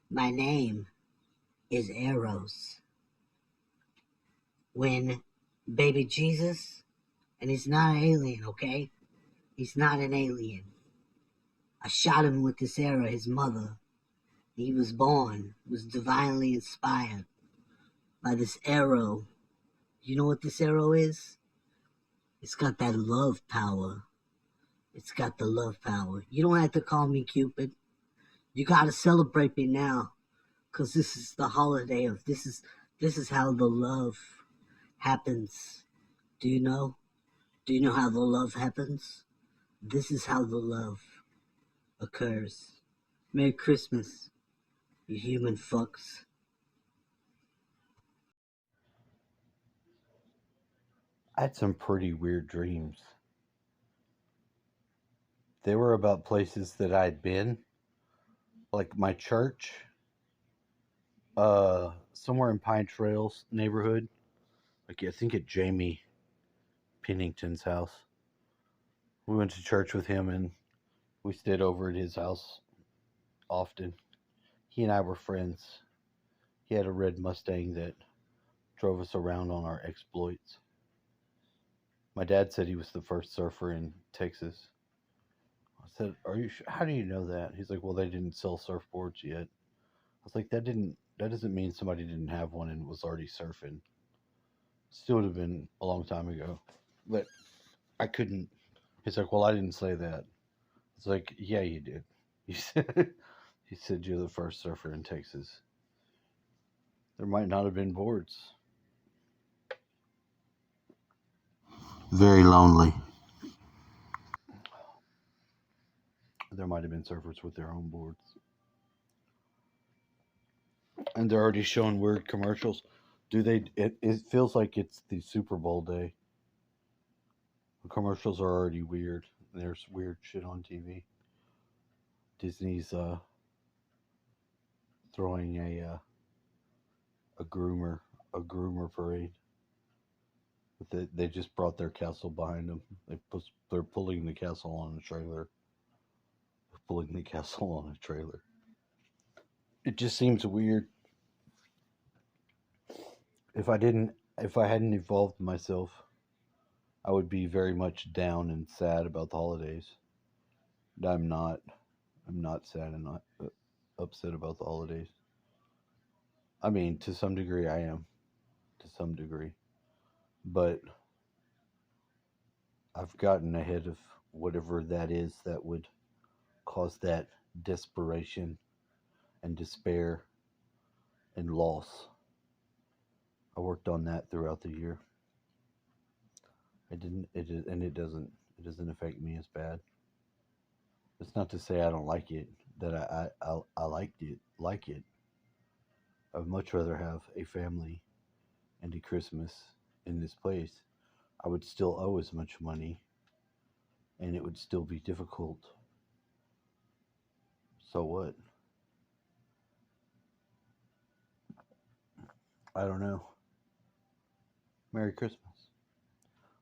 My name is Eros. When baby Jesus, and he's not an alien, okay? He's not an alien. I shot him with this arrow, his mother. He was born, was divinely inspired by this arrow. You know what this arrow is? It's got that love power. It's got the love power. You don't have to call me Cupid. You gotta celebrate me now, 'cause this is the holiday of this is how the love happens. Do you know? Do you know how the love happens? This is how the love occurs. Merry Christmas, you human fucks. I had some pretty weird dreams. They were about places that I'd been, like my church, somewhere in Pine Trails neighborhood. Like I think at Jamie Pennington's house. We went to church with him and we stayed over at his house often. He and I were friends. He had a red Mustang that drove us around on our exploits. My dad said he was the first surfer in Texas. I said, "Are you sure? How do you know that?" He's like, "Well, they didn't sell surfboards yet." I was like, That doesn't mean somebody didn't have one and was already surfing. Still would have been a long time ago, but I couldn't." He's like, "Well, I didn't say that." It's like, "Yeah, you did. You said he said you're the first surfer in Texas. There might not have been boards. Very lonely. There might have been surfers with their own boards, and they're already showing weird commercials. Do they? It feels like it's the Super Bowl day. The commercials are already weird. There's weird shit on TV. Disney's throwing a groomer parade. But they just brought their castle behind them. They're pulling the castle on a trailer. They're pulling the castle on a trailer. It just seems weird. If I hadn't evolved myself, I would be very much down and sad about the holidays. But I'm not. I'm not sad and not upset about the holidays. I mean, to some degree, I am. To some degree, but I've gotten ahead of whatever that is that would cause that desperation and despair and loss. I worked on that throughout the year. I didn't. And it doesn't. It doesn't affect me as bad. It's not to say I don't like it. That I liked it. Like it. I'd much rather have a family and a Christmas in this place. I would still owe as much money, and it would still be difficult. So what? I don't know. Merry Christmas.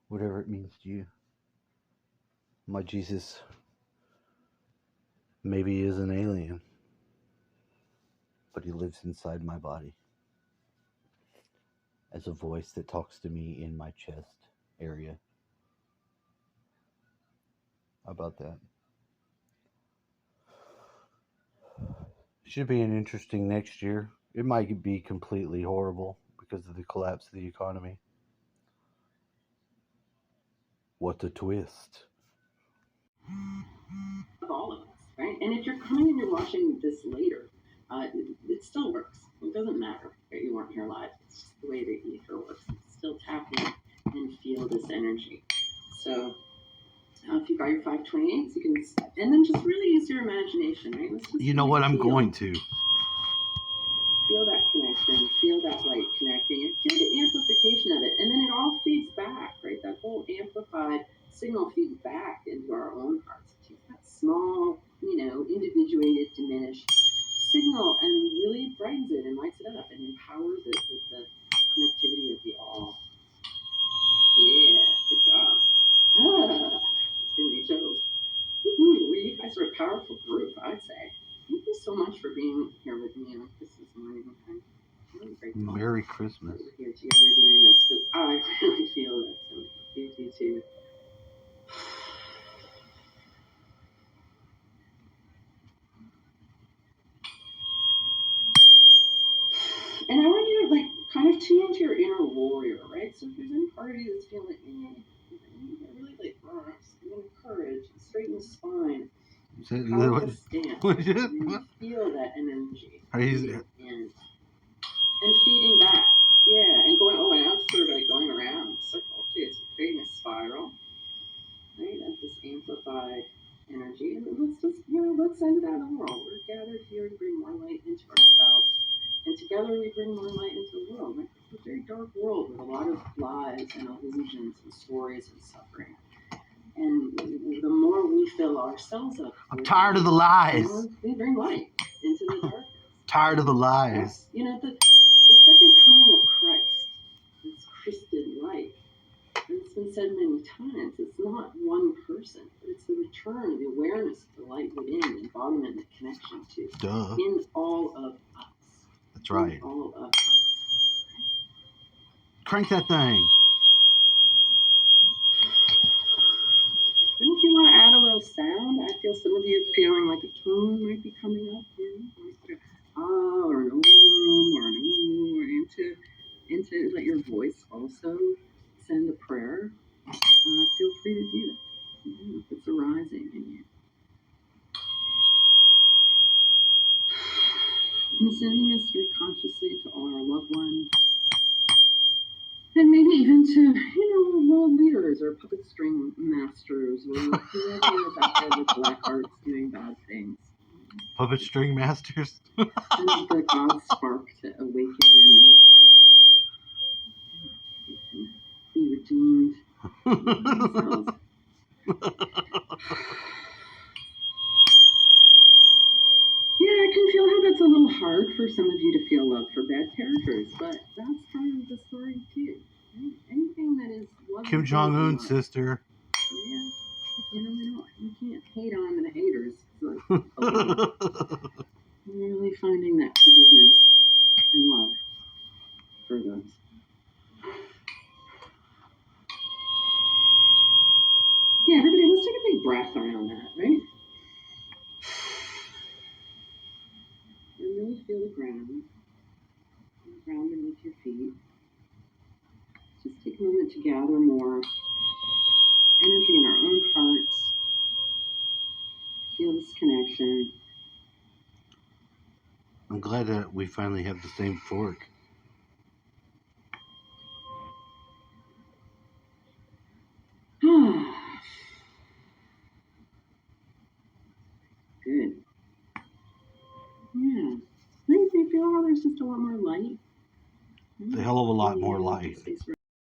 Whatever it means to you. My Jesus maybe is an alien, but he lives inside my body as a voice that talks to me in my chest area. How about that? Should be an interesting next year. It might be completely horrible because of the collapse of the economy. What a twist. Of all of us, right? And if you're coming and you're watching this later, it still works. It doesn't matter that you weren't here live. It's just the way the ether works. It's still tap in and feel this energy. So if you got your 528s, you can, and then just really use your imagination, right? Let's just You know what? I'm going to. feel that connection, feel that light connecting, and feel the amplification of it. And then it all feeds back, right? That whole amplified signal feeds back into our own hearts. It takes that small, individuated, diminished signal and really brightens it and lights it up and empowers it with the connectivity of the all. Yeah, good job. It's giving me chills. Woo-hoo, you guys are a powerful group, I'd say. Thank you so much for being here with me on Christmas morning. I'm really grateful. Merry Christmas. We're here together doing this because I really feel this, and you do too. And I want you to like kind of tune into your inner warrior, right? So if there's any part of you that's feeling, really like courage, straighten the spine, powerful stance, really feel that energy. And feeding back. Yeah, and going, and now it's sort of like going around in a circle too. It's creating a spiral, right? Of this amplified energy. And let's just, let's send it out in the world. We're gathered here to bring more light into ourselves. And together we bring more light into the world. Right? It's a very dark world with a lot of lies and illusions and stories and suffering. And the more we fill ourselves up, I'm tired of the lies. We bring light into the darkness. Tired of the lies. Yes. The second coming of Christ, this Christed light, and it's been said many times, it's not one person, but it's the return, the awareness of the light within, the embodiment, the connection to, in all of us. That's right. In all of us. Crank that thing. And if you want to add a little sound, I feel some of you feeling like a tone might be coming up, or an om, or an ooh, or into let your voice also send a prayer. Feel free to do that if it's arising in you. And sending this very consciously to all our loved ones, and maybe even to world leaders or puppet string masters or whoever is out there with black hearts doing bad things. Puppet string masters. And the God spark to awaken in those hearts. They can be redeemed themselves. Yeah, I can feel how that's a little hard for some of you to feel love for bad characters, but that's part of the story too. Right? Anything that is Kim Jong-un, sister. Yeah, you can't hate on the haters. Really finding that forgiveness and love for those. Yeah, everybody, let's take a big breath around that, right? And really feel the ground beneath your feet. Just take a moment to gather more energy in our own hearts. Feel this connection. I'm glad that we finally have the same fork. Good. Yeah. I think you feel how there's just a lot more light. A hell of a lot more light.